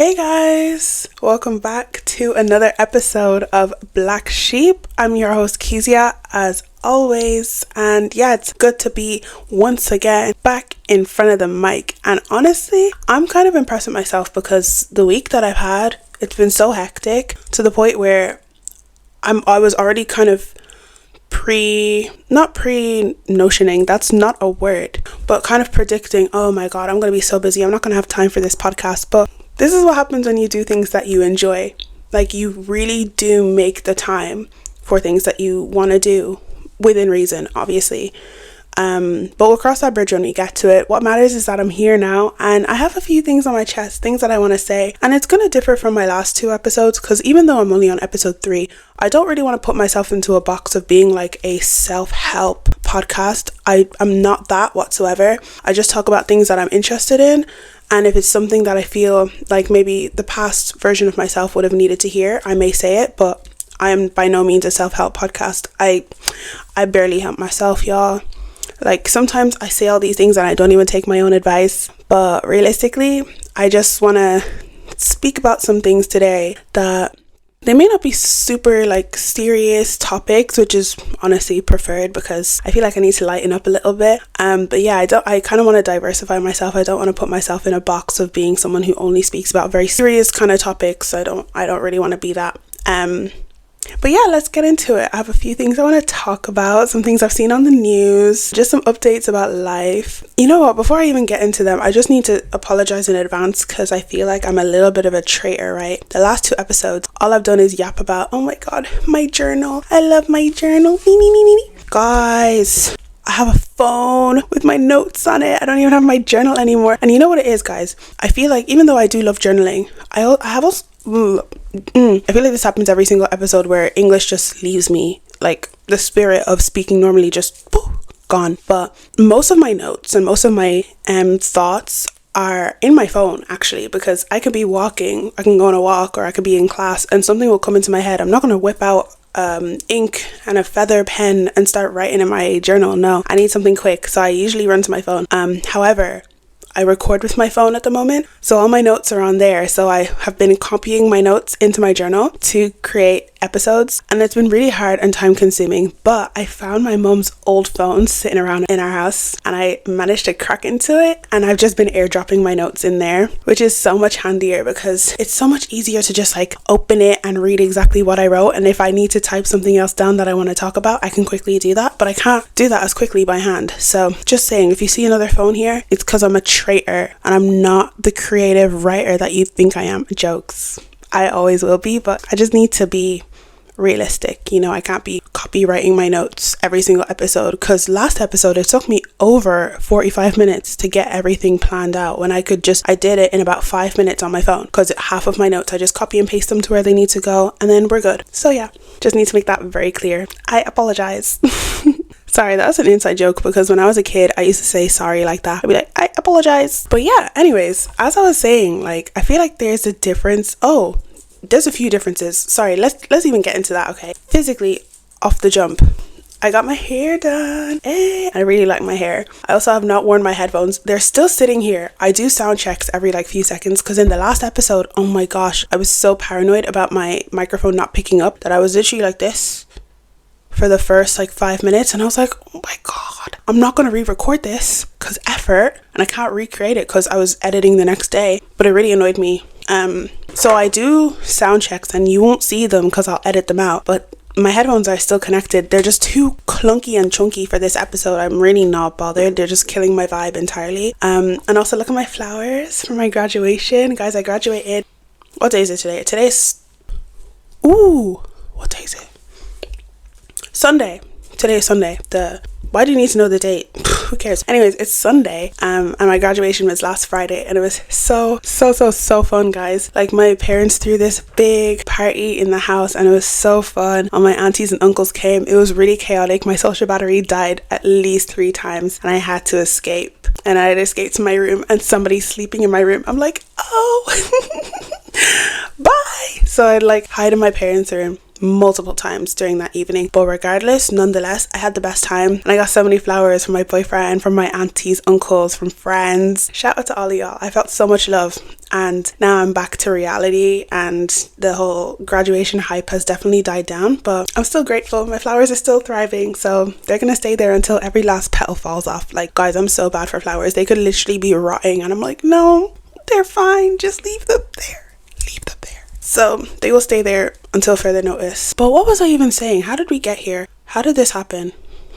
Hey guys, welcome back to another episode of Black Sheep. I'm your host Keziah as always, and yeah, it's good to be once again back in front of the mic. And honestly, I'm kind of impressed with myself because the week that I've had, it's been so hectic to the point where I was already kind of not pre-notioning, that's not a word, but kind of predicting, oh my god, I'm going to be so busy, I'm not going to have time for this podcast. But this is what happens when you do things that you enjoy. Like, you really do make the time for things that you want to do within reason, obviously. But we'll cross that bridge when we get to it. What matters is that I'm here now and I have a few things on my chest, things that I want to say. And it's going to differ from my last two episodes because even though I'm only on episode 3, I don't really want to put myself into a box of being like a self-help podcast. I'm not that whatsoever. I just talk about things that I'm interested in. And if it's something that I feel like maybe the past version of myself would have needed to hear, I may say it, but I am by no means a self-help podcast. I barely help myself, y'all. Like, sometimes I say all these things and I don't even take my own advice, but realistically, I just want to speak about some things today that they may not be super like serious topics, which is honestly preferred because I feel like I need to lighten up a little bit. But yeah, I kind of want to diversify myself. I don't want to put myself in a box of being someone who only speaks about very serious kind of topics. I don't really want to be that. But yeah, let's get into it. I have a few things I want to talk about, some things I've seen on the news, just some updates about life. You know what, before I even get into them, I just need to apologize in advance because I feel like I'm a little bit of a traitor, right? The last 2 episodes, all I've done is yap about, oh my god, my journal. I love my journal. Guys, I have a phone with my notes on it. I don't even have my journal anymore. And you know what it is, guys? I feel like even though I do love journaling, I have also... I feel like this happens every single episode where English just leaves me, like the spirit of speaking normally just gone. But most of my notes and most of my thoughts are in my phone, actually, because I could be walking, I can go on a walk, or I could be in class and something will come into my head. I'm not going to whip out ink and a feather pen and start writing in my journal. No, I need something quick, so I usually run to my phone. However, I record with my phone at the moment, so all my notes are on there. So I have been copying my notes into my journal to create episodes, and it's been really hard and time consuming, but I found my mum's old phone sitting around in our house and I managed to crack into it, and I've just been airdropping my notes in there, which is so much handier because it's so much easier to just like open it and read exactly what I wrote. And if I need to type something else down that I want to talk about, I can quickly do that, but I can't do that as quickly by hand. So just saying, if you see another phone here, it's because I'm a traitor and I'm not the creative writer that you think I am. Jokes. I always will be, but I just need to be realistic. You know, I can't be copywriting my notes every single episode, because last episode it took me over 45 minutes to get everything planned out when I did it in about 5 minutes on my phone, because half of my notes I just copy and paste them to where they need to go and then we're good. So yeah, just need to make that very clear. I apologize. Sorry, that was an inside joke because when I was a kid, I used to say sorry like that. I'd be like, I apologize. But yeah, anyways, as I was saying, like, I feel like there's a difference. Oh, there's a few differences. Sorry, let's even get into that, okay? Physically, off the jump, I got my hair done. Hey, I really like my hair. I also have not worn my headphones. They're still sitting here. I do sound checks every like few seconds because in the last episode, oh my gosh, I was so paranoid about my microphone not picking up that I was literally like this for the first like 5 minutes, and I was like, oh my god, I'm not going to re-record this because effort, and I can't recreate it because I was editing the next day, but it really annoyed me. So I do sound checks and you won't see them because I'll edit them out, but my headphones are still connected. They're just too clunky and chunky for this episode. I'm really not bothered. They're just killing my vibe entirely. And also look at my flowers for my graduation. Guys, I graduated. What day is it today? What day is it? Sunday. Today is Sunday. Why do you need to know the date? Who cares? Anyways, it's Sunday, and my graduation was last Friday, and it was so fun, guys. Like, my parents threw this big party in the house, and it was so fun. All my aunties and uncles came. It was really chaotic. My social battery died at least 3 times, and I had to escape. And I had to escape to my room, and somebody's sleeping in my room. I'm like, oh, bye. So I'd like hide in my parents' room. multiple times during that evening. But regardless, nonetheless, I had the best time, and I got so many flowers from my boyfriend, from my aunties, uncles, from friends. Shout out to all of y'all. I felt so much love, and now I'm back to reality, and the whole graduation hype has definitely died down, but I'm still grateful. My flowers are still thriving, so they're gonna stay there until every last petal falls off. Like, guys, I'm so bad for flowers. They could literally be rotting, and I'm like, no, they're fine, just leave them there. So they will stay there until further notice. But what was I even saying? How did we get here? How did this happen?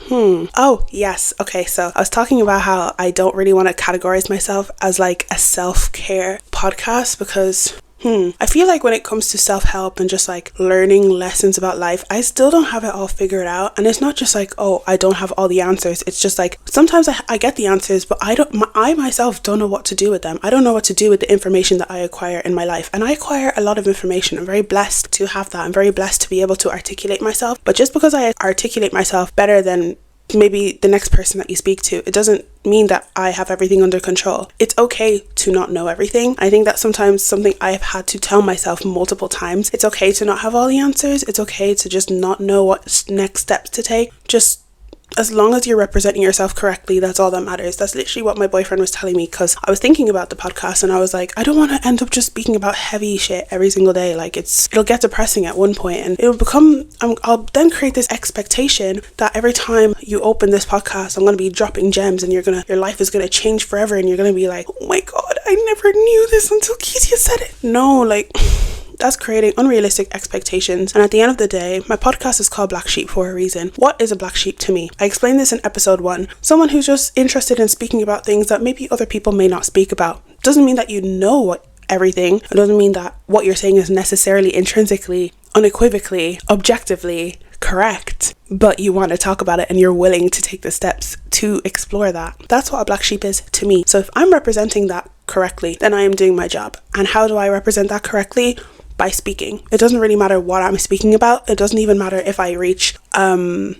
Oh, yes. Okay, so I was talking about how I don't really want to categorize myself as like a self-care podcast, because I feel like when it comes to self-help and just like learning lessons about life, I still don't have it all figured out. And it's not just like, oh, I don't have all the answers. It's just like, sometimes I get the answers, but I myself don't know what to do with them. I don't know what to do with the information that I acquire in my life. And I acquire a lot of information. I'm very blessed to have that. I'm very blessed to be able to articulate myself. But just because I articulate myself better than maybe the next person that you speak to, it doesn't mean that I have everything under control. It's okay to not know everything. I think that's sometimes something I've had to tell myself multiple times. It's okay to not have all the answers. It's okay to just not know what next steps to take. Just as long as you're representing yourself correctly, that's all that matters. That's literally what my boyfriend was telling me, because I was thinking about the podcast and I was like, I don't want to end up just speaking about heavy shit every single day. Like, it'll get depressing at one point, and it'll become, I'll then create this expectation that every time you open this podcast, I'm going to be dropping gems, and your life is going to change forever, and you're going to be like, oh my God, I never knew this until Keziah said it. No, like, that's creating unrealistic expectations. And at the end of the day, my podcast is called Black Sheep for a reason. What is a black sheep to me? I explained this in episode 1. Someone who's just interested in speaking about things that maybe other people may not speak about. Doesn't mean that you know everything. It doesn't mean that what you're saying is necessarily intrinsically, unequivocally, objectively correct, but you want to talk about it and you're willing to take the steps to explore that. That's what a black sheep is to me. So if I'm representing that correctly, then I am doing my job. And how do I represent that correctly? By speaking. It doesn't really matter what I'm speaking about. It doesn't even matter if I reach a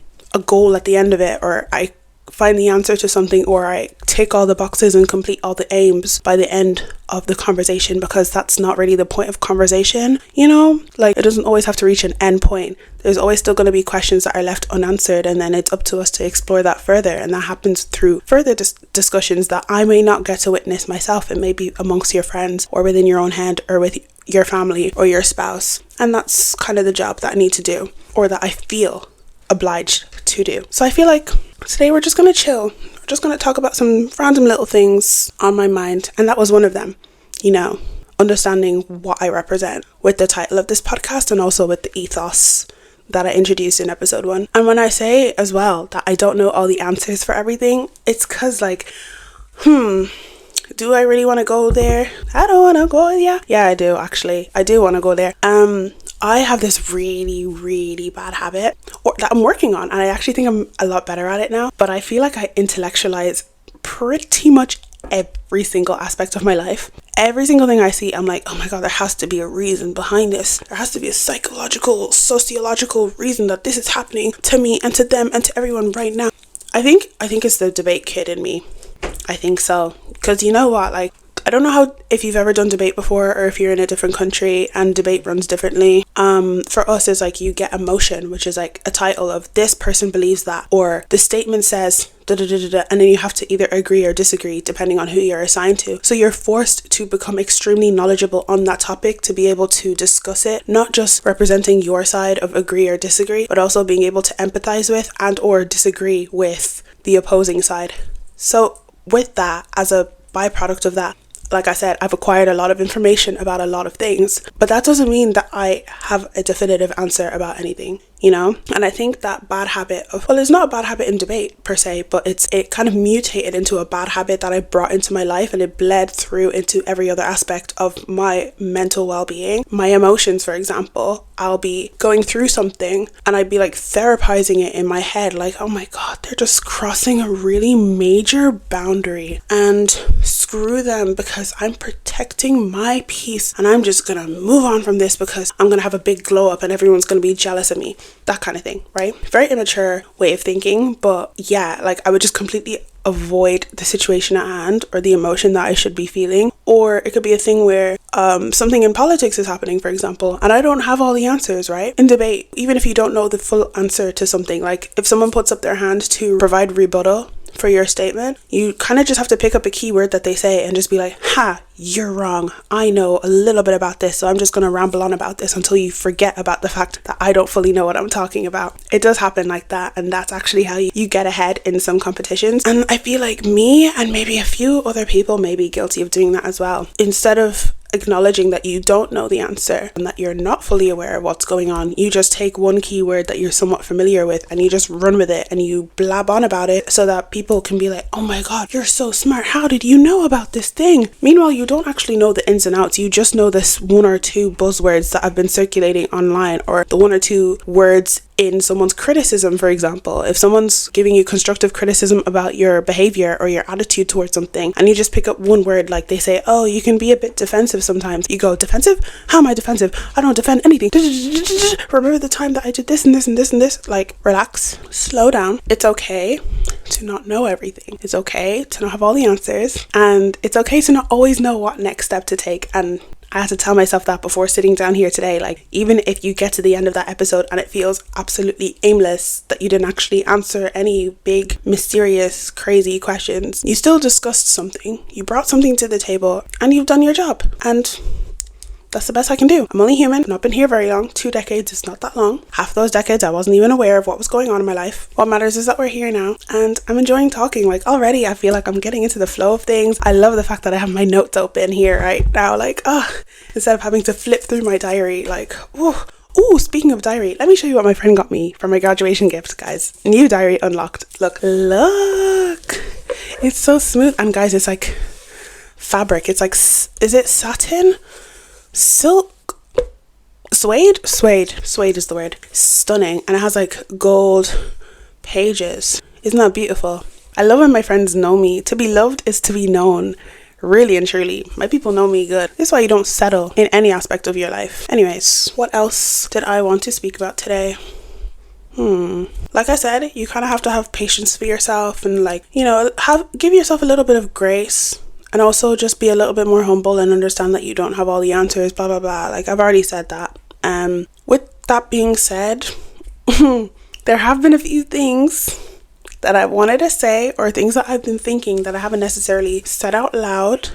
goal at the end of it, or I find the answer to something, or I tick all the boxes and complete all the aims by the end of the conversation, because that's not really the point of conversation, you know? Like, it doesn't always have to reach an end point. There's always still going to be questions that are left unanswered, and then it's up to us to explore that further, and that happens through further discussions that I may not get to witness myself. It may be amongst your friends, or within your own head, or with your family or your spouse. And that's kind of the job that I need to do, or that I feel obliged to do. So I feel like today we're just going to chill. We're just going to talk about some random little things on my mind. And that was one of them, you know, understanding what I represent with the title of this podcast, and also with the ethos that I introduced in episode 1. And when I say as well that I don't know all the answers for everything, it's because like, do I really want to go there? I don't want to go there. Yeah, I do, actually. I do want to go there. I have this really, really bad habit that I'm working on, and I actually think I'm a lot better at it now, but I feel like I intellectualize pretty much every single aspect of my life. Every single thing I see, I'm like, oh my God, there has to be a reason behind this. There has to be a psychological, sociological reason that this is happening to me and to them and to everyone right now. I think it's the debate kid in me. I think so. Because you know what, like, I don't know if you've ever done debate before, or if you're in a different country and debate runs differently. For us, it's like you get a motion, which is like a title of this person believes that, or the statement says da da da da da, and then you have to either agree or disagree depending on who you're assigned to. So you're forced to become extremely knowledgeable on that topic to be able to discuss it, not just representing your side of agree or disagree, but also being able to empathize with and or disagree with the opposing side. So with that, as a byproduct of that, like I said, I've acquired a lot of information about a lot of things, but that doesn't mean that I have a definitive answer about anything, you know? And I think that bad habit of, well, it's not a bad habit in debate per se, but it kind of mutated into a bad habit that I brought into my life, and it bled through into every other aspect of my mental well-being. My emotions, for example, I'll be going through something and I'd be like therapizing it in my head, like, oh my God, they're just crossing a really major boundary. And screw them because I'm protecting my peace and I'm just gonna move on from this because I'm gonna have a big glow up and everyone's gonna be jealous of me. That kind of thing, right? Very immature way of thinking, but yeah, like I would just completely avoid the situation at hand or the emotion that I should be feeling. Or it could be a thing where something in politics is happening, for example, and I don't have all the answers, right? In debate, even if you don't know the full answer to something, like if someone puts up their hand to provide rebuttal for your statement, you kind of just have to pick up a keyword that they say and just be like, ha, you're wrong. I know a little bit about this, so I'm just going to ramble on about this until you forget about the fact that I don't fully know what I'm talking about. It does happen like that, and that's actually how you get ahead in some competitions. And I feel like me and maybe a few other people may be guilty of doing that as well. Instead of acknowledging that you don't know the answer and that you're not fully aware of what's going on, you just take one keyword that you're somewhat familiar with and you just run with it and you blab on about it so that people can be like, oh my god, you're so smart, how did you know about this thing? Meanwhile, you don't actually know the ins and outs. You just know this one or two buzzwords that have been circulating online, or the one or two words in someone's criticism. For example, if someone's giving you constructive criticism about your behavior or your attitude towards something, and you just pick up one word, like they say, oh, you can be a bit defensive sometimes. You go, defensive? How am I defensive? I don't defend anything. Remember the time that I did this and this and this and this? Like, relax, slow down. It's okay to not know everything. It's okay to not have all the answers, and it's okay to not always know what next step to take. And I had to tell myself that before sitting down here today. Like, even if you get to the end of that episode and it feels absolutely aimless, that you didn't actually answer any big, mysterious, crazy questions, you still discussed something. You brought something to the table and you've done your job. And that's the best I can do. I'm only human. I've not been here very long. 2 decades is not that long. Half those decades I wasn't even aware of what was going on in my life. What matters is that we're here now, and I'm enjoying talking. Like, already I feel like I'm getting into the flow of things. I love the fact that I have my notes open here right now. Like, instead of having to flip through my diary, like, Ooh, speaking of diary, let me show you what my friend got me for my graduation gift, guys. New diary unlocked. Look. It's so smooth. And guys, it's like fabric. It's like, is it satin? Silk? Suede is the word. Stunning. And it has like gold pages. Isn't that beautiful? I love when my friends know me. To be loved is to be known. Really and truly, my people know me good. This is why you don't settle in any aspect of your life. Anyways, what else did I want to speak about today? Like I said, you kind of have to have patience for yourself and, like, you know, give yourself a little bit of grace, and also just be a little bit more humble and understand that you don't have all the answers, blah blah blah. Like, I've already said that. With that being said, there have been a few things that I wanted to say, or things that I've been thinking that I haven't necessarily said out loud,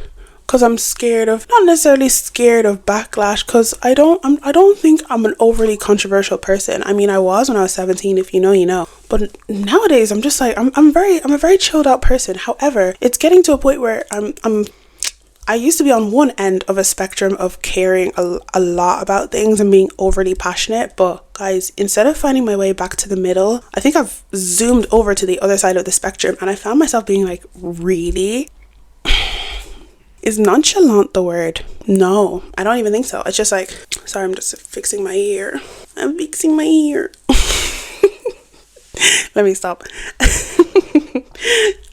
because I'm not necessarily scared of backlash, because I don't think I'm an overly controversial person. I mean, I was when I was 17, if you know, you know. But nowadays, I'm just like, I'm a very chilled out person. However, it's getting to a point where I used to be on one end of a spectrum of caring a lot about things and being overly passionate. But guys, instead of finding my way back to the middle, I think I've zoomed over to the other side of the spectrum, and I found myself being like, really? Is nonchalant the word? No, I don't even think so. It's just like, sorry, I'm just fixing my ear. I'm fixing my ear. Let me stop.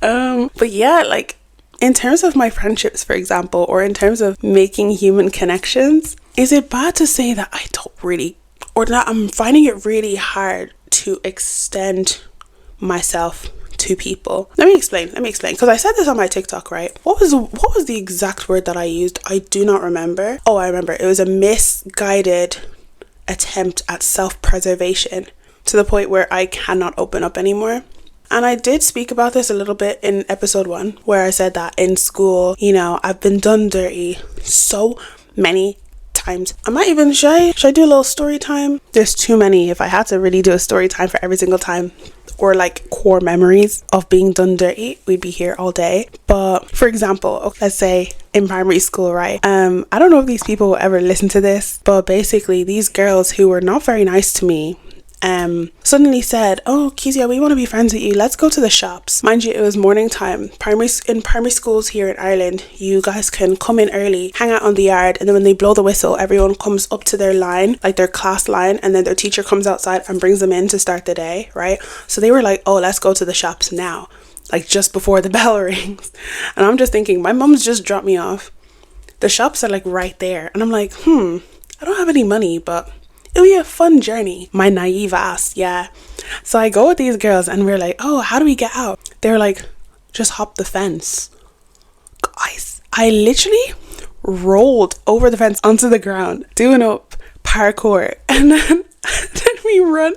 But yeah, like, in terms of my friendships, for example, or in terms of making human connections, is it bad to say that I don't really, or that I'm finding it really hard to extend myself to people? Let me explain, because I said this on my TikTok, right? What was the exact word that I used? I do not remember. Oh, I remember. It was a misguided attempt at self-preservation, to the point where I cannot open up anymore. And I did speak about this a little bit in episode 1, where I said that in school, you know, I've been done dirty so many times. I might even, should I do a little story time? There's too many. If I had to really do a story time for every single time, or like core memories of being done dirty, we'd be here all day. But for example, let's say in primary school, right? I don't know if these people will ever listen to this, but basically these girls who were not very nice to me suddenly said, oh, Keziah, we want to be friends with you, let's go to the shops. Mind you, it was morning time. In primary schools here in Ireland, you guys can come in early, hang out on the yard, and then when they blow the whistle, everyone comes up to their line, like their class line, and then their teacher comes outside and brings them in to start the day, right? So they were like, oh, let's go to the shops now. like just before the bell rings. And I'm just thinking, my mom's just dropped me off. The shops are like right there. And I'm like, I don't have any money, but it'll be a fun journey. My naive ass, yeah. So I go with these girls and we're like, oh, how do we get out? They're like, just hop the fence. Guys, I literally rolled over the fence onto the ground, doing up parkour. And then we run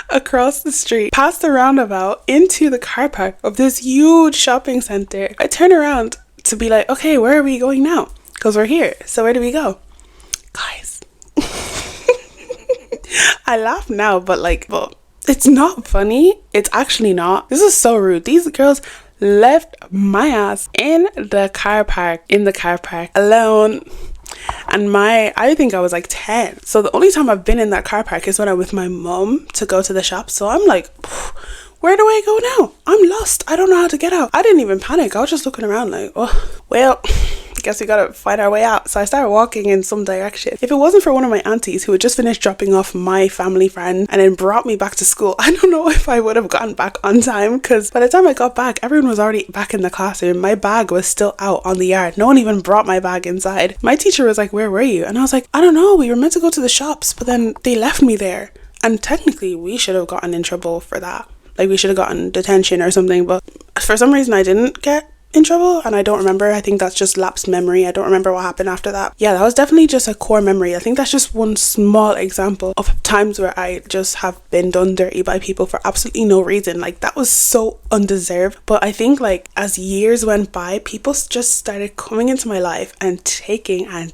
across the street, past the roundabout, into the car park of this huge shopping center. I turn around to be like, okay, where are we going now? Because we're here. So where do we go? Guys. I laugh now, but it's not funny. It's actually not. This is so rude. These girls left my ass in the car park alone. And I think I was like 10. So the only time I've been in that car park is when I'm with my mom to go to the shop. So I'm like, where do I go now? I'm lost. I don't know how to get out. I didn't even panic. I was just looking around like, oh, well, I guess we gotta find our way out. So I started walking in some direction. If it wasn't for one of my aunties who had just finished dropping off my family friend and then brought me back to school, I don't know if I would have gotten back on time, because by the time I got back, everyone was already back in the classroom. My bag was still out on the yard. No one even brought my bag inside. My teacher was like, where were you? And I was like, I don't know. We were meant to go to the shops, but then they left me there. And technically, we should have gotten in trouble for that. Like, we should have gotten detention or something, but for some reason I didn't get in trouble, and I don't remember. I think that's just lapsed memory. I don't remember what happened after that. Yeah, that was definitely just a core memory. I think that's just one small example of times where I just have been done dirty by people for absolutely no reason. Like, that was so undeserved. But I think, like, as years went by, people just started coming into my life and taking and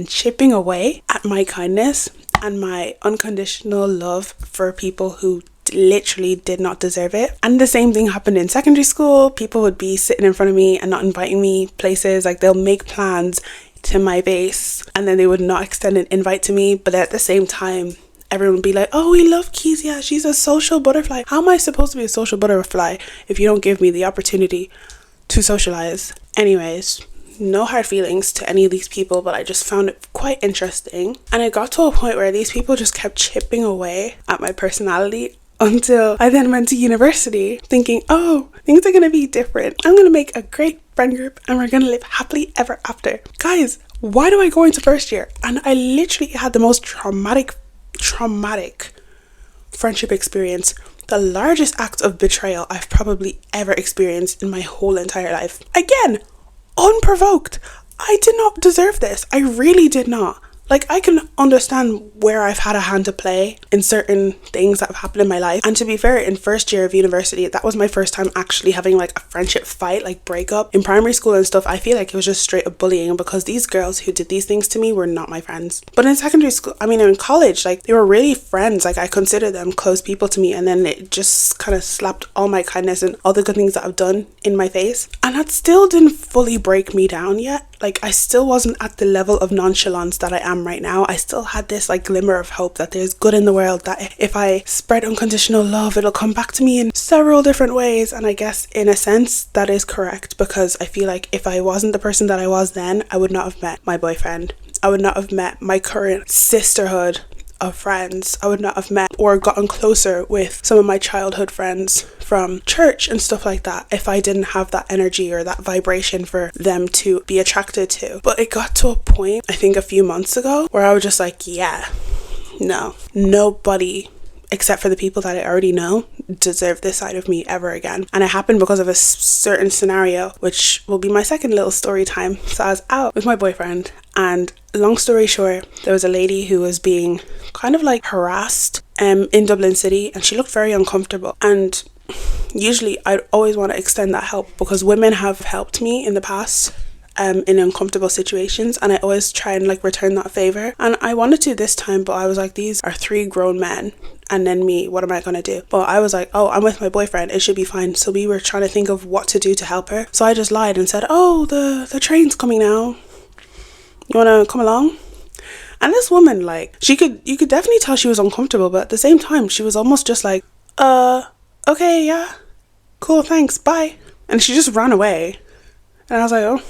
chipping away at my kindness and my unconditional love for people who literally did not deserve it. And the same thing happened in secondary school. People would be sitting in front of me and not inviting me places. Like, they'll make plans to my face and then they would not extend an invite to me, but at the same time everyone would be like, oh, we love Keziah, she's a social butterfly. How am I supposed to be a social butterfly if you don't give me the opportunity to socialize? Anyways, no hard feelings to any of these people, but I just found it quite interesting. And it got to a point where these people just kept chipping away at my personality until I then went to university thinking, oh, things are going to be different. I'm going to make a great friend group and we're going to live happily ever after. Guys, why do I go into first year? And I literally had the most traumatic friendship experience. The largest act of betrayal I've probably ever experienced in my whole entire life. Again, unprovoked. I did not deserve this. I really did not. Like, I can understand where I've had a hand to play in certain things that have happened in my life. And to be fair, in first year of university, that was my first time actually having like a friendship fight, like breakup. In primary school and stuff, I feel like it was just straight up bullying because these girls who did these things to me were not my friends. But in secondary school, in college, like, they were really friends. Like, I consider them close people to me. And then it just kind of slapped all my kindness and all the good things that I've done in my face. And that still didn't fully break me down yet. Like, I still wasn't at the level of nonchalance that I am right now. I still had this like glimmer of hope that there's good in the world, that if I spread unconditional love, it'll come back to me in several different ways. And I guess in a sense that is correct, because I feel like if I wasn't the person that I was then, I would not have met my boyfriend. I would not have met my current sisterhood of friends. I would not have met or gotten closer with some of my childhood friends from church and stuff like that if I didn't have that energy or that vibration for them to be attracted to. But it got to a point, I think a few months ago, where I was just like, yeah, no, nobody except for the people that I already know deserve this side of me ever again. And it happened because of a certain scenario, which will be my second little story time. So I was out with my boyfriend, and long story short, there was a lady who was being kind of like harassed in Dublin City, and she looked very uncomfortable. And usually I'd always want to extend that help because women have helped me in the past in uncomfortable situations, and I always try and like return that favor. And I wanted to this time, but I was like, these are 3 grown men and then me, what am I gonna do? But I was like, oh, I'm with my boyfriend, it should be fine. So we were trying to think of what to do to help her. So I just lied and said, oh, the train's coming now, you wanna come along? And this woman, like, you could definitely tell she was uncomfortable, but at the same time she was almost just like, okay, yeah, cool, thanks, bye. And she just ran away. And I was like, oh,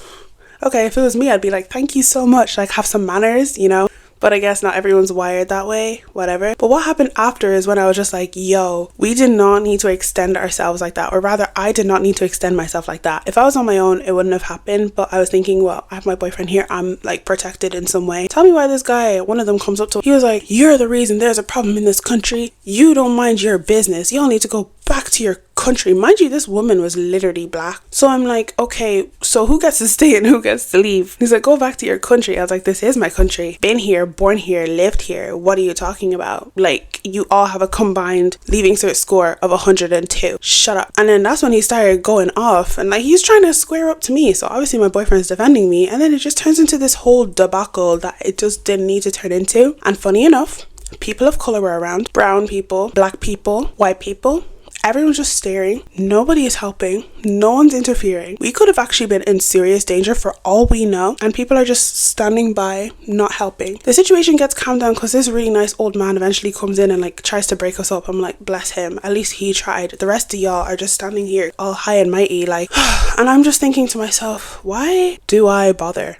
okay, if it was me, I'd be like, thank you so much, like, have some manners, you know, But I guess not everyone's wired that way, whatever. But what happened after is when I was just like, yo, we did not need to extend ourselves like that. Or rather, I did not need to extend myself like that. If I was on my own, it wouldn't have happened. But I was thinking, well, I have my boyfriend here. I'm like protected in some way. Tell me why this guy, one of them comes up to me. He was like, you're the reason there's a problem in this country. You don't mind your business. Y'all need to go back to your country. Mind you, this woman was literally black. So I'm like, okay, so who gets to stay and who gets to leave? He's like, go back to your country. I was like, this is my country. Been here, born here, lived here. What are you talking about? Like, you all have a combined leaving cert score of 102. Shut up. And then that's when he started going off, and like, he's trying to square up to me. So obviously my boyfriend's defending me, and then it just turns into this whole debacle that it just didn't need to turn into. And funny enough, people of color were around. Brown people, black people, white people. Everyone's just staring. Nobody is helping. No one's interfering. We could have actually been in serious danger for all we know, and people are just standing by, not helping. The situation gets calmed down because this really nice old man eventually comes in and like tries to break us up. I'm like, bless him. At least he tried. The rest of y'all are just standing here all high and mighty, like, and I'm just thinking to myself, why do I bother?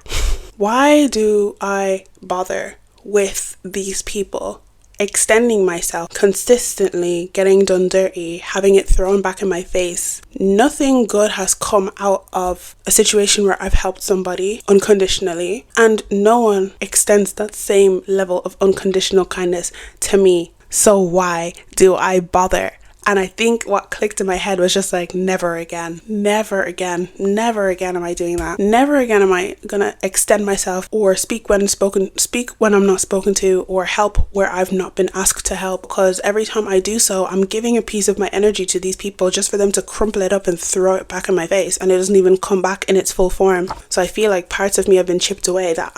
Why do I bother with these people? Extending myself consistently, getting done dirty, having it thrown back in my face. Nothing good has come out of a situation where I've helped somebody unconditionally, and no one extends that same level of unconditional kindness to me. So why do I bother? And I think what clicked in my head was just like, never again, never again, never again am I doing that. Never again am I gonna extend myself or speak when I'm not spoken to, or help where I've not been asked to help. Because every time I do so, I'm giving a piece of my energy to these people just for them to crumple it up and throw it back in my face, and it doesn't even come back in its full form. So I feel like parts of me have been chipped away that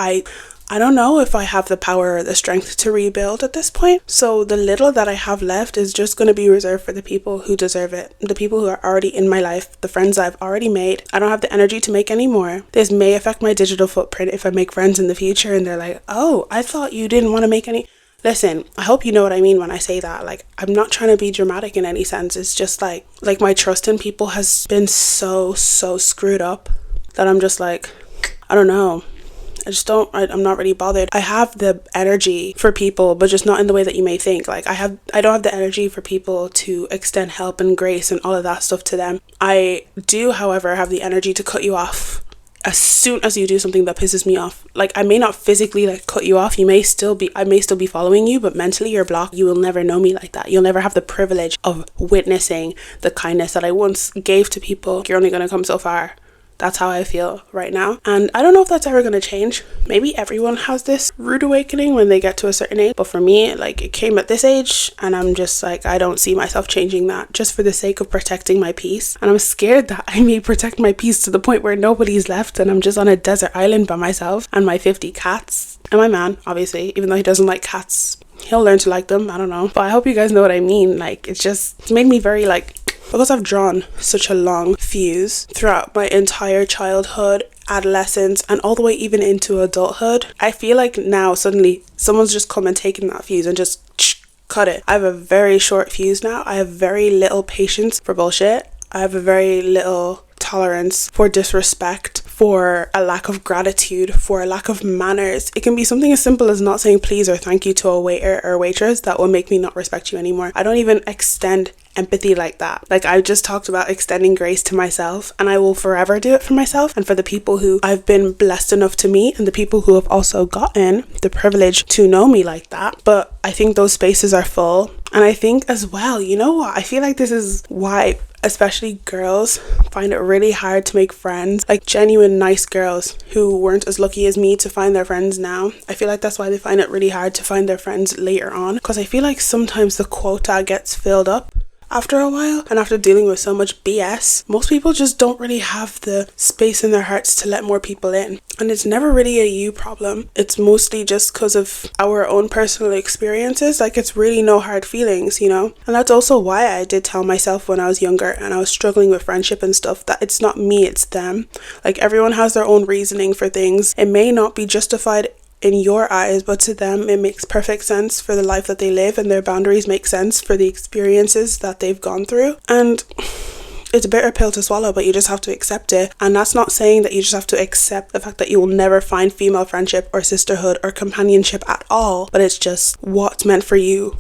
I don't know if I have the power or the strength to rebuild at this point. So the little that I have left is just going to be reserved for the people who deserve it. The people who are already in my life, the friends I've already made. I don't have the energy to make any more. This may affect my digital footprint if I make friends in the future and they're like, oh, I thought you didn't want to make any. Listen, I hope you know what I mean when I say that. Like, I'm not trying to be dramatic in any sense. It's just like my trust in people has been so screwed up that I'm just like, I don't know. I'm not really bothered. I have the energy for people, but just not in the way that you may think. Like, I don't have the energy for people to extend help and grace and all of that stuff to them. I do, however, have the energy to cut you off as soon as you do something that pisses me off. Like, I may not physically like cut you off. I may still be following you, but mentally you're blocked. You will never know me like that. You'll never have the privilege of witnessing the kindness that I once gave to people. You're only going to come so far. That's how I feel right now. And I don't know if that's ever going to change. Maybe everyone has this rude awakening when they get to a certain age. But for me, like, it came at this age, and I'm just like, I don't see myself changing that just for the sake of protecting my peace. And I'm scared that I may protect my peace to the point where nobody's left and I'm just on a desert island by myself and my 50 cats. And my man, obviously, even though he doesn't like cats, he'll learn to like them. I don't know. But I hope you guys know what I mean. Like, it's made me very like, because I've drawn such a long fuse throughout my entire childhood, adolescence, and all the way even into adulthood, I feel like now suddenly someone's just come and taken that fuse and just cut it. I have a very short fuse now. I have very little patience for bullshit. I have a very little tolerance for disrespect, for a lack of gratitude, for a lack of manners. It can be something as simple as not saying please or thank you to a waiter or waitress that will make me not respect you anymore. I don't even extend empathy like that. Like, I just talked about extending grace to myself, and I will forever do it for myself and for the people who I've been blessed enough to meet, and the people who have also gotten the privilege to know me like that. But I think those spaces are full. And I think as well, you know what, I feel like this is why especially girls find it really hard to make friends, like genuine nice girls who weren't as lucky as me to find their friends now. I feel like that's why they find it really hard to find their friends later on, because I feel like sometimes the quota gets filled up after a while, and after dealing with so much BS, most people just don't really have the space in their hearts to let more people in. And it's never really a you problem. It's mostly just because of our own personal experiences. Like, it's really no hard feelings, you know? And that's also why I did tell myself when I was younger and I was struggling with friendship and stuff, that it's not me, it's them. Like, everyone has their own reasoning for things. It may not be justified in your eyes, but to them it makes perfect sense for the life that they live, and their boundaries make sense for the experiences that they've gone through. And it's a bitter pill to swallow, but you just have to accept it. And that's not saying that you just have to accept the fact that you will never find female friendship or sisterhood or companionship at all, but it's just what's meant for you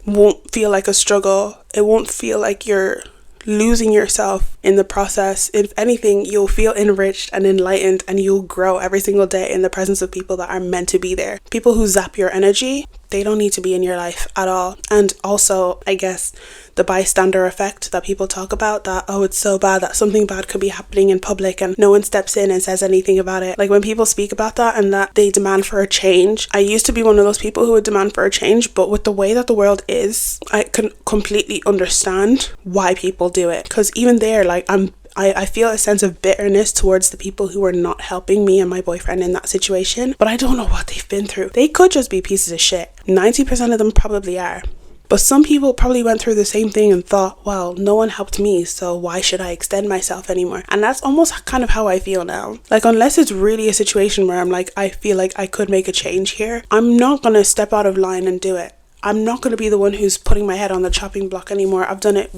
won't feel like a struggle. It won't feel like you're losing yourself in the process. If anything, you'll feel enriched and enlightened, and you'll grow every single day in the presence of people that are meant to be there. People who zap your energy, they don't need to be in your life at all. And also, I guess, the bystander effect that people talk about, that, oh, it's so bad that something bad could be happening in public and no one steps in and says anything about it. Like, when people speak about that and that they demand for a change, I used to be one of those people who would demand for a change, but with the way that the world is, I can completely understand why people do it. Because even there, like, I feel a sense of bitterness towards the people who are not helping me and my boyfriend in that situation, but I don't know what they've been through. They could just be pieces of shit. 90% of them probably are. But some people probably went through the same thing and thought, well, no one helped me, so why should I extend myself anymore? And that's almost kind of how I feel now. Like, unless it's really a situation where I'm like, I feel like I could make a change here, I'm not going to step out of line and do it. I'm not going to be the one who's putting my head on the chopping block anymore. I've done it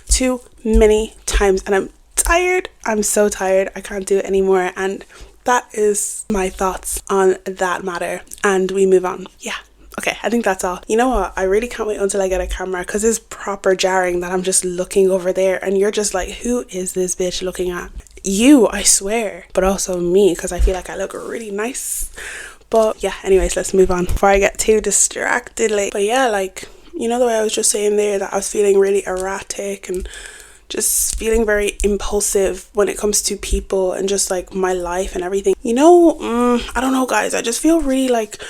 too many times, and I'm tired. I'm so tired. I can't do it anymore. And that is my thoughts on that matter. And we move on. Yeah. Okay, I think that's all. You know what? I really can't wait until I get a camera, because it's proper jarring that I'm just looking over there and you're just like, who is this bitch looking at? You, I swear. But also me, because I feel like I look really nice. But yeah, anyways, let's move on before I get too distracted. But yeah, like, you know, the way I was just saying there that I was feeling really erratic and just feeling very impulsive when it comes to people and just like my life and everything. You know, I don't know, guys. I just feel really like...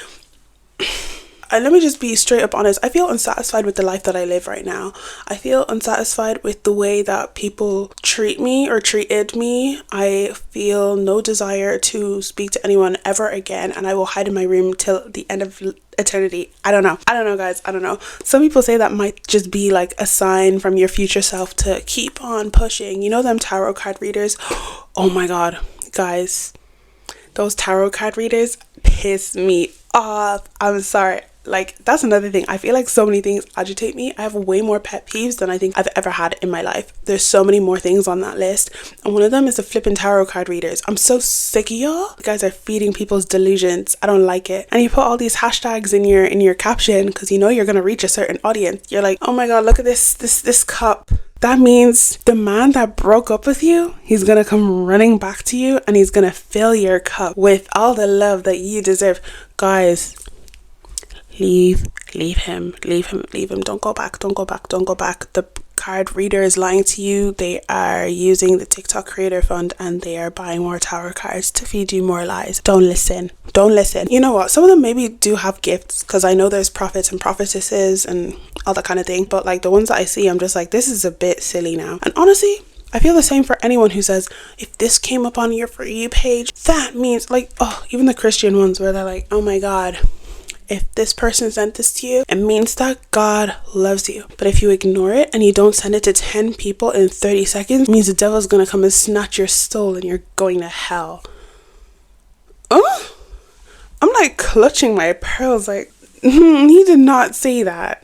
let me just be straight up honest. I feel unsatisfied with the life that I live right now. I feel unsatisfied with the way that people treat me or treated me. I feel no desire to speak to anyone ever again, and I will hide in my room till the end of eternity. I don't know, guys. I don't know. Some people say that might just be like a sign from your future self to keep on pushing. You know, them tarot card readers? Oh my god, guys. Those tarot card readers piss me off. I'm sorry. Like, that's another thing. I feel like so many things agitate me. I have way more pet peeves than I think I've ever had in my life. There's so many more things on that list, and one of them is the flipping tarot card readers. I'm so sick of y'all. You guys are feeding people's delusions. I don't like it. And you put all these hashtags in your caption because you know you're gonna reach a certain audience. You're like, oh my god, look at this cup. That means the man that broke up with you, he's gonna come running back to you and he's gonna fill your cup with all the love that you deserve. Guys, leave him. Don't go back. The card reader is lying to you. They are using the TikTok creator fund and they are buying more tarot cards to feed you more lies. Don't listen. You know what, some of them maybe do have gifts, because I know there's prophets and prophetesses and all that kind of thing, but like the ones that I see, I'm just like, this is a bit silly now. And honestly, I feel the same for anyone who says, if this came up on your For You page, that means, like, oh, even the Christian ones where they're like, oh my god, if this person sent this to you, it means that God loves you. But if you ignore it and you don't send it to 10 people in 30 seconds, it means the devil's gonna come and snatch your soul and you're going to hell. Oh, I'm like clutching my pearls like, he did not say that.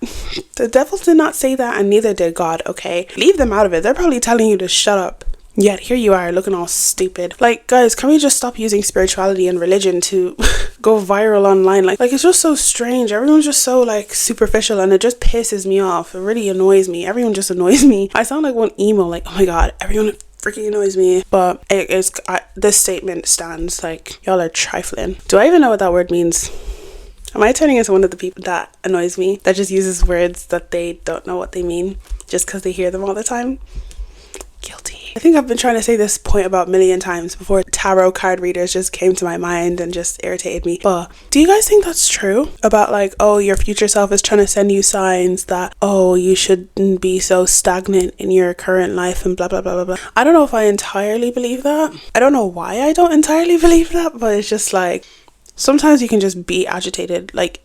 The devil did not say that, and neither did God, okay? Leave them out of it. They're probably telling you to shut up. Yet here you are looking all stupid. Like, guys, can we just stop using spirituality and religion to go viral online? Like it's just so strange. Everyone's just so like superficial, and it just pisses me off. It really annoys me. Everyone just annoys me. I sound like one emo, like, oh my god, everyone freaking annoys me. But this statement stands. Like, y'all are trifling. Do I even know what that word means? Am I turning into one of the people that annoys me, that just uses words that they don't know what they mean just because they hear them all the time? Guilty. I think I've been trying to say this point about a million times before tarot card readers just came to my mind and just irritated me. But do you guys think that's true? About like, oh, your future self is trying to send you signs that, oh, you shouldn't be so stagnant in your current life and blah, blah, blah, blah, blah. I don't know if I entirely believe that. I don't know why I don't entirely believe that, but it's just like, sometimes you can just be agitated. Like,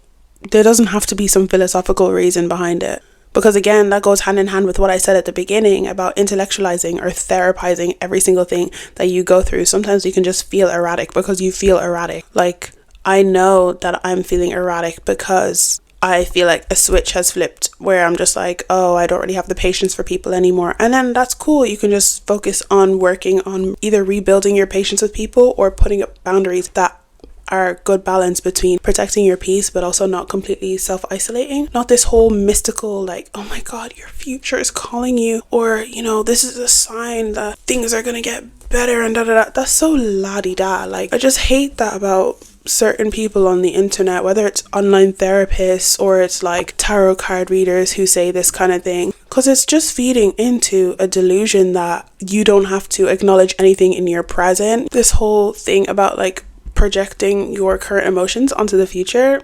there doesn't have to be some philosophical reason behind it. Because again, that goes hand in hand with what I said at the beginning about intellectualizing or therapizing every single thing that you go through. Sometimes you can just feel erratic because you feel erratic. Like, I know that I'm feeling erratic because I feel like a switch has flipped where I'm just like, oh, I don't really have the patience for people anymore. And then that's cool. You can just focus on working on either rebuilding your patience with people or putting up boundaries that are good balance between protecting your peace but also not completely self-isolating. Not this whole mystical like, oh my god, your future is calling you, or you know, this is a sign that things are gonna get better and da da da. That's so la-di-da. Like, I just hate that about certain people on the internet, whether it's online therapists or it's like tarot card readers who say this kind of thing, because it's just feeding into a delusion that you don't have to acknowledge anything in your present. This whole thing about like projecting your current emotions onto the future,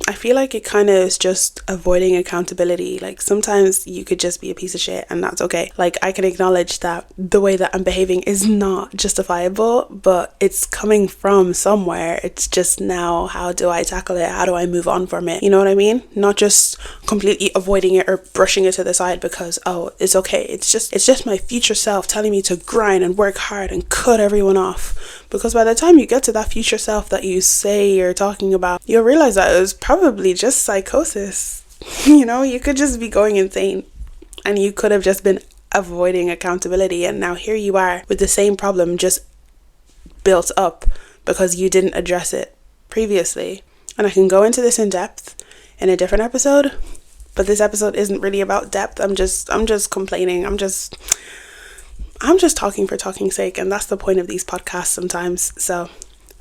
I feel like it kind of is just avoiding accountability. Like, sometimes you could just be a piece of shit and that's okay. Like, I can acknowledge that the way that I'm behaving is not justifiable, but it's coming from somewhere. It's just now, how do I tackle it? How do I move on from it? You know what I mean? Not just completely avoiding it or brushing it to the side because, oh, it's okay. It's just my future self telling me to grind and work hard and cut everyone off. Because by the time you get to that future self that you say you're talking about, you'll realize that it was probably just psychosis. You know, you could just be going insane and you could have just been avoiding accountability, and now here you are with the same problem just built up because you didn't address it previously. And I can go into this in depth in a different episode, but this episode isn't really about depth. I'm just complaining. I'm just talking for talking's sake, and that's the point of these podcasts sometimes. So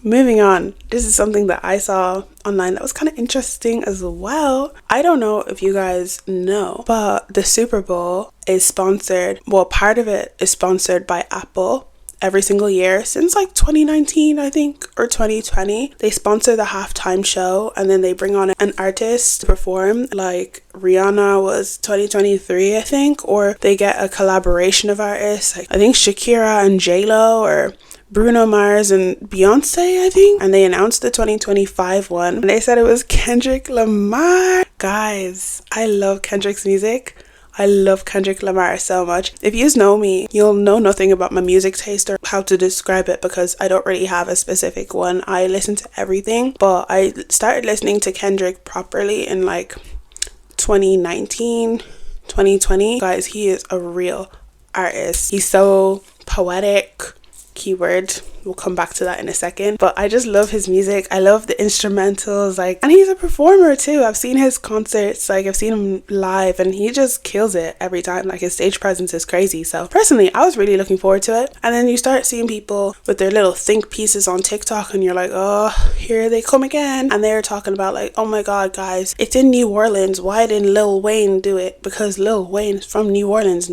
moving on, this is something that I saw online that was kind of interesting as well. I don't know if you guys know, but the Super Bowl is sponsored, well, part of it is sponsored by Apple every single year since like 2019, I think, or 2020. They sponsor the halftime show and then they bring on an artist to perform. Like Rihanna was 2023, I think, or they get a collaboration of artists. Like, I think Shakira and J-Lo, or Bruno Mars and Beyonce, I think. And they announced the 2025 one and they said it was Kendrick Lamar. Guys, I love Kendrick's music. I love Kendrick Lamar so much. If you know me, you'll know nothing about my music taste or how to describe it because I don't really have a specific one. I listen to everything, but I started listening to Kendrick properly in like 2019, 2020. Guys, he is a real artist. He's so poetic. Keyword, we'll come back to that in a second, but I just love his music. I love the instrumentals, like, and he's a performer too. I've seen his concerts, like I've seen him live and he just kills it every time. Like, his stage presence is crazy. So personally, I was really looking forward to it. And then you start seeing people with their little think pieces on TikTok and you're like, oh, here they come again. And they're talking about like, oh my god, guys, it's in New Orleans, why didn't Lil Wayne do it? Because Lil Wayne is from New Orleans.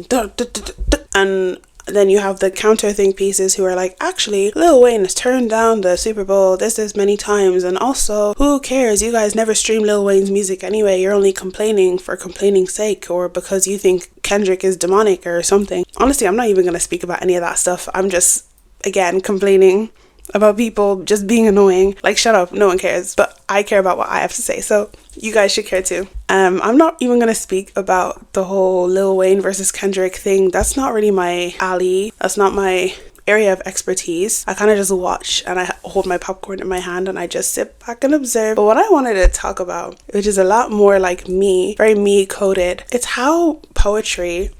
And then you have the counter think pieces who are like, actually, Lil Wayne has turned down the Super Bowl this many times, and also, who cares? You guys never stream Lil Wayne's music anyway. You're only complaining for complaining's sake, or because you think Kendrick is demonic or something. Honestly, I'm not even going to speak about any of that stuff. I'm just, again, complaining about people just being annoying. Like, shut up, no one cares, but I care about what I have to say, so you guys should care too. I'm not even gonna speak about the whole Lil Wayne versus Kendrick thing. That's not really my alley. That's not my area of expertise. I kind of just watch and I hold my popcorn in my hand and I just sit back and observe. But what I wanted to talk about, which is a lot more like me, very me coded, it's how poetry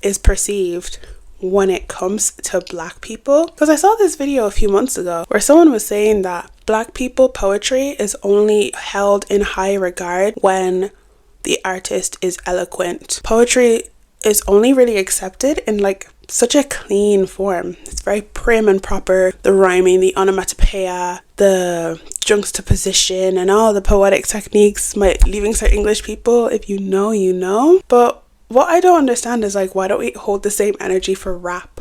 is perceived when it comes to black people. Because I saw this video a few months ago where someone was saying that black people poetry is only held in high regard when the artist is eloquent. Poetry is only really accepted in like such a clean form. It's very prim and proper. The rhyming, the onomatopoeia, the juxtaposition, and all the poetic techniques. My leaving cert English people, if you know, you know. But what I don't understand is like, why don't we hold the same energy for rap?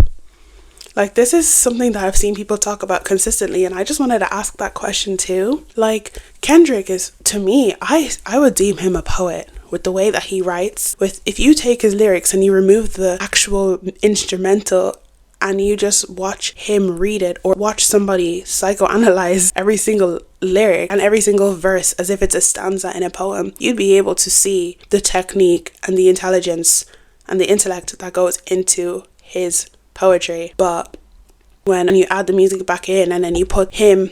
Like, this is something that I've seen people talk about consistently, and I just wanted to ask that question too. Like, Kendrick is, to me, I would deem him a poet with the way that he writes. With, if you take his lyrics and you remove the actual instrumental and you just watch him read it, or watch somebody psychoanalyze every single lyric and every single verse as if it's a stanza in a poem, you'd be able to see the technique and the intelligence and the intellect that goes into his poetry. But when you add the music back in and then you put him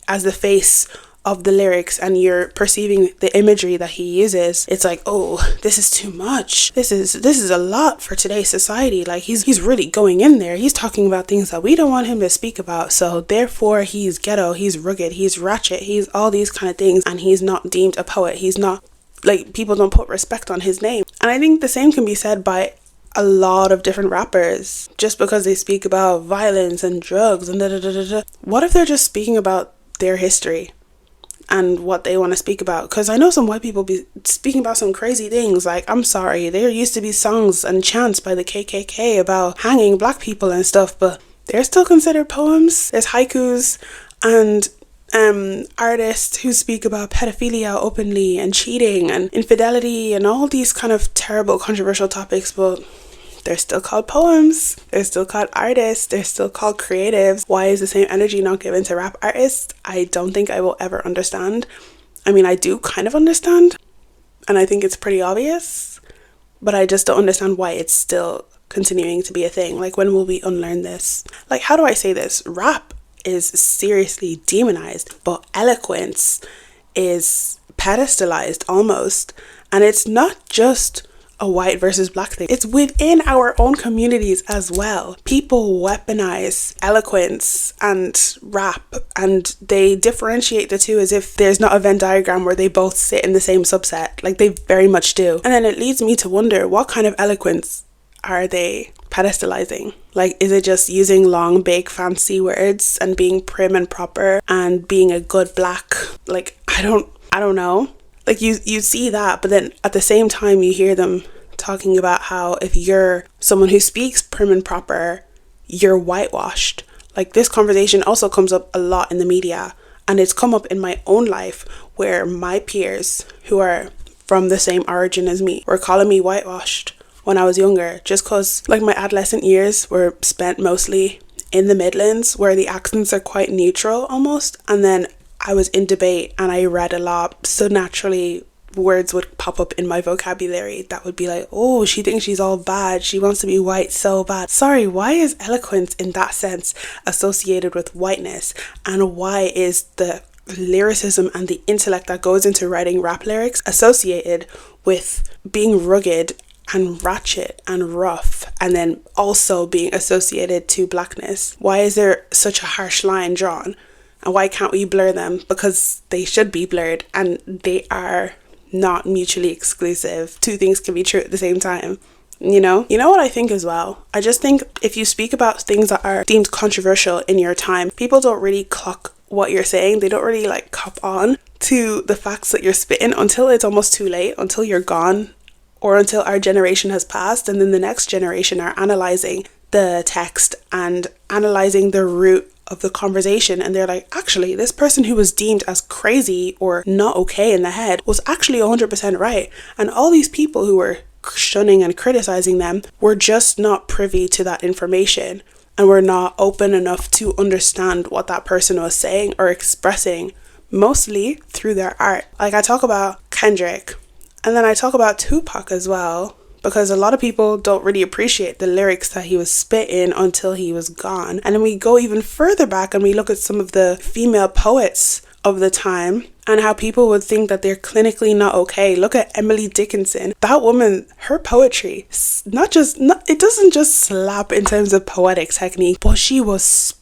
as the face of the lyrics and you're perceiving the imagery that he uses, it's like, oh, this is too much. This is a lot for today's society. Like he's really going in there. He's talking about things that we don't want him to speak about. So therefore he's ghetto, he's rugged, he's ratchet, he's all these kind of things, and he's not deemed a poet. He's not, like, people don't put respect on his name. And I think the same can be said by a lot of different rappers. Just because they speak about violence and drugs and what if they're just speaking about their history and what they want to speak about? Because I know some white people be speaking about some crazy things. Like, I'm sorry, there used to be songs and chants by the KKK about hanging black people and stuff, but they're still considered poems. There's haikus and artists who speak about pedophilia openly and cheating and infidelity and all these kind of terrible controversial topics, but they're still called poems. They're still called artists. They're still called creatives. Why is the same energy not given to rap artists? I don't think I will ever understand. I mean, I do kind of understand, and I think it's pretty obvious, but I just don't understand why it's still continuing to be a thing. Like, when will we unlearn this? Like, how do I say this? Rap is seriously demonized, but eloquence is pedestalized almost. And it's not just a white versus black thing. It's within our own communities as well. People weaponize eloquence and rap, and they differentiate the two as if there's not a Venn diagram where they both sit in the same subset. Like, they very much do. And then it leads me to wonder, what kind of eloquence are they pedestalizing? Like, is it just using long, big, fancy words and being prim and proper and being a good black? Like, I don't know. Like, you see that, but then at the same time you hear them talking about how if you're someone who speaks prim and proper, you're whitewashed. Like, this conversation also comes up a lot in the media, and it's come up in my own life where my peers who are from the same origin as me were calling me whitewashed when I was younger, just because, like, my adolescent years were spent mostly in the Midlands where the accents are quite neutral almost, and then I was in debate and I read a lot, so naturally words would pop up in my vocabulary that would be like, oh, she thinks she's all bad, she wants to be white so bad. Sorry, why is eloquence in that sense associated with whiteness, and why is the lyricism and the intellect that goes into writing rap lyrics associated with being rugged and ratchet and rough, and then also being associated to blackness? Why is there such a harsh line drawn, and why can't we blur them? Because they should be blurred, and they are not mutually exclusive. Two things can be true at the same time. You know what I think as well? I just think if you speak about things that are deemed controversial in your time, people don't really clock what you're saying. They don't really like cop on to the facts that you're spitting until it's almost too late, until you're gone, or until our generation has passed, and then the next generation are analysing the text and analysing the root of the conversation, and they're like, actually, this person who was deemed as crazy or not okay in the head was actually 100% right, and all these people who were shunning and criticizing them were just not privy to that information, and were not open enough to understand what that person was saying or expressing, mostly through their art. Like, I talk about Kendrick, and then I talk about Tupac as well, because a lot of people don't really appreciate the lyrics that he was spitting until he was gone. And then we go even further back and we look at some of the female poets of the time and how people would think that they're clinically not okay. Look at Emily Dickinson. That woman, her poetry, it doesn't just slap in terms of poetic technique, but she was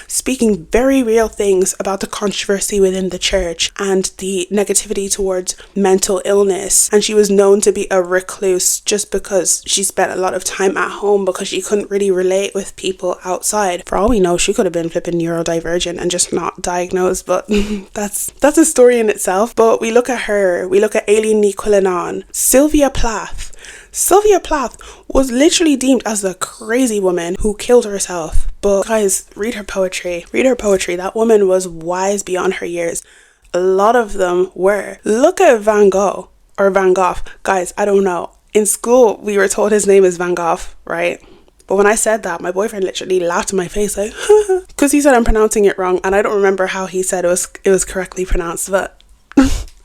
speaking very real things about the controversy within the church and the negativity towards mental illness. And she was known to be a recluse just because she spent a lot of time at home because she couldn't really relate with people outside. For all we know, she could have been flipping neurodivergent and just not diagnosed, but that's a story in itself. But we look at her, we look at Aileen Quillinan, Sylvia Plath. Sylvia Plath was literally deemed as the crazy woman who killed herself. But guys, read her poetry. That woman was wise beyond her years. A lot of them were. Look at Van Gogh or Van Gogh. Guys, I don't know. In school, we were told his name is Van Gogh, right? But when I said that, my boyfriend literally laughed in my face like, because he said I'm pronouncing it wrong, and I don't remember how he said it was correctly pronounced, but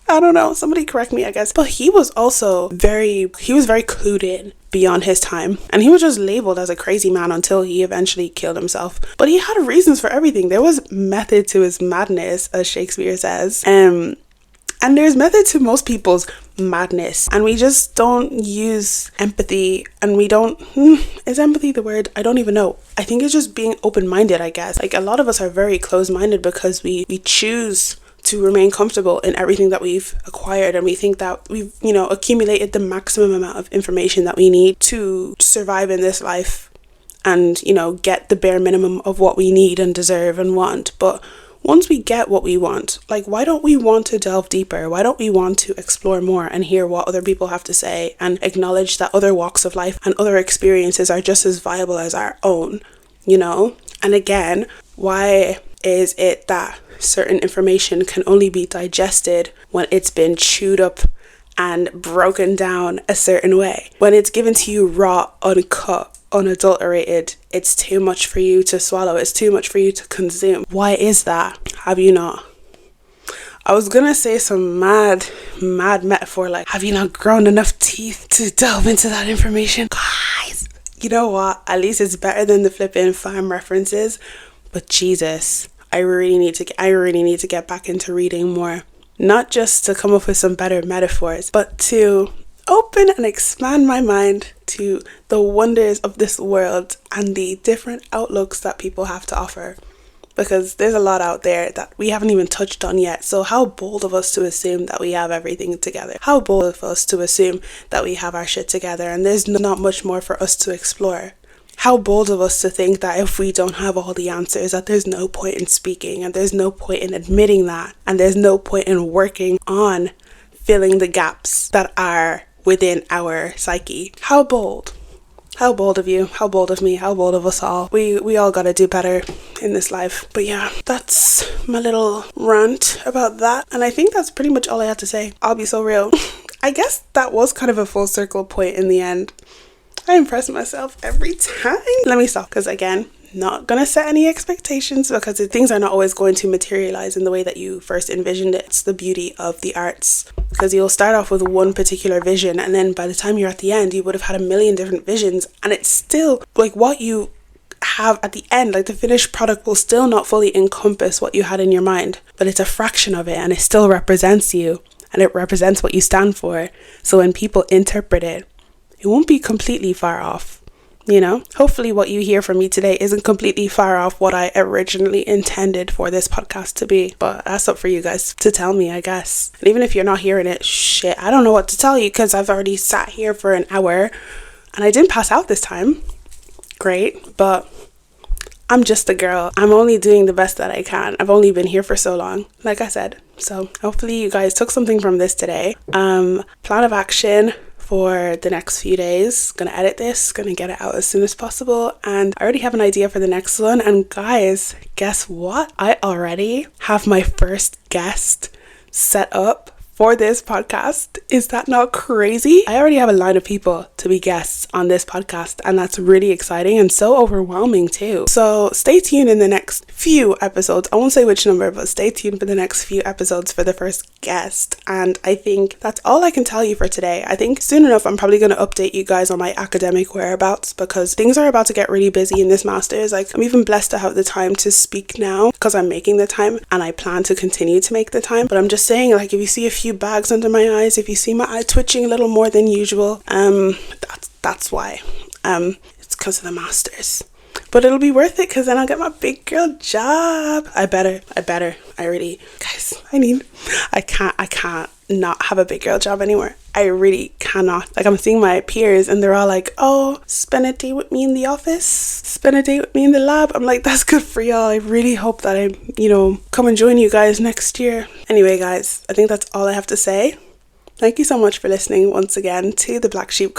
I don't know, somebody correct me, I guess. But he was very clued in beyond his time. And he was just labeled as a crazy man until he eventually killed himself. But he had reasons for everything. There was method to his madness, as Shakespeare says. And there's method to most people's madness, and we just don't use empathy, and we don't is empathy the word? I don't even know. I think it's just being open-minded, I guess. Like, a lot of us are very closed-minded because we choose to remain comfortable in everything that we've acquired, and we think that we've accumulated the maximum amount of information that we need to survive in this life, and get the bare minimum of what we need and deserve and want. But once we get what we want, like, why don't we want to delve deeper? Why don't we want to explore more and hear what other people have to say, and acknowledge that other walks of life and other experiences are just as viable as our own, And again, why is it that certain information can only be digested when it's been chewed up and broken down a certain way? When it's given to you raw, uncut, unadulterated, it's too much for you to swallow. It's too much for you to consume. Why is that? Have you not? I was gonna say some mad metaphor, like, have you not grown enough teeth to delve into that information? Guys, you know what? At least it's better than the flipping farm references. But Jesus, I really need to get back into reading more. Not just to come up with some better metaphors, but to open and expand my mind to the wonders of this world and the different outlooks that people have to offer, because there's a lot out there that we haven't even touched on yet. So how bold of us to assume that we have everything together. How bold of us to assume that we have our shit together and there's not much more for us to explore. How bold of us to think that if we don't have all the answers, that there's no point in speaking, and there's no point in admitting that, and there's no point in working on filling the gaps that are within our psyche. How bold. How bold of you, how bold of me, how bold of us all. We all gotta do better in this life. But yeah, that's my little rant about that. And I think that's pretty much all I had to say. I'll be so real. I guess that was kind of a full circle point in the end. I impress myself every time. Let me stop, because again, not gonna set any expectations, because things are not always going to materialize in the way that you first envisioned it. It's the beauty of the arts, because you'll start off with one particular vision, and then by the time you're at the end, you would have had a million different visions, and it's still like what you have at the end, like the finished product will still not fully encompass what you had in your mind, but it's a fraction of it, and it still represents you, and it represents what you stand for. So when people interpret it, it won't be completely far off. Hopefully what you hear from me today isn't completely far off what I originally intended for this podcast to be. But that's up for you guys to tell me, I guess. And even if you're not hearing it, shit, I don't know what to tell you, because I've already sat here for an hour and I didn't pass out this time. Great, but I'm just a girl. I'm only doing the best that I can. I've only been here for so long, like I said. So hopefully you guys took something from this today. Plan of action for the next few days. Gonna edit this, gonna get it out as soon as possible, and I already have an idea for the next one. And guys, guess what? I already have my first guest set up for this podcast. Is that not crazy? I already have a line of people to be guests on this podcast, and that's really exciting and so overwhelming too. So stay tuned in the next few episodes. I won't say which number, but stay tuned for the next few episodes for the first guest. And I think that's all I can tell you for today. I think soon enough I'm probably going to update you guys on my academic whereabouts, because things are about to get really busy in this master's. Like, I'm even blessed to have the time to speak now, because I'm making the time, and I plan to continue to make the time. But I'm just saying, like, if you see a few bags under my eyes, if you see my eye twitching a little more than usual, that's why. It's because of the masters. But it'll be worth it, because then I'll get my big girl job. I better. I really, guys, I can't not have a big girl job anymore. I really cannot. Like, I'm seeing my peers and they're all like, oh, spend a day with me in the office, spend a day with me in the lab. I'm like, that's good for y'all. I really hope that I, come and join you guys next year. Anyway, guys, I think that's all I have to say. Thank you so much for listening once again to the Black Sheep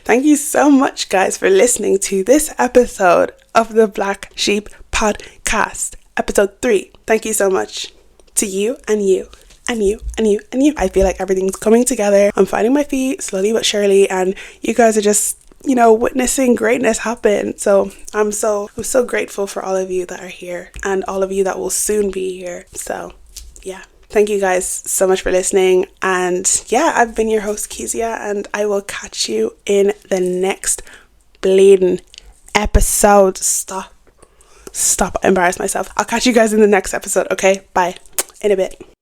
Thank you so much, guys, for listening to this episode of the Black Sheep Podcast, episode 3. Thank you so much to you and you and you and you and you. I feel like everything's coming together. I'm finding my feet slowly but surely, and you guys are just, witnessing greatness happen. So I'm so grateful for all of you that are here and all of you that will soon be here. So yeah. Thank you guys so much for listening. And yeah, I've been your host, Keziah, and I will catch you in the next bleeding episode. Stop. I embarrass myself. I'll catch you guys in the next episode. Okay, bye. In a bit.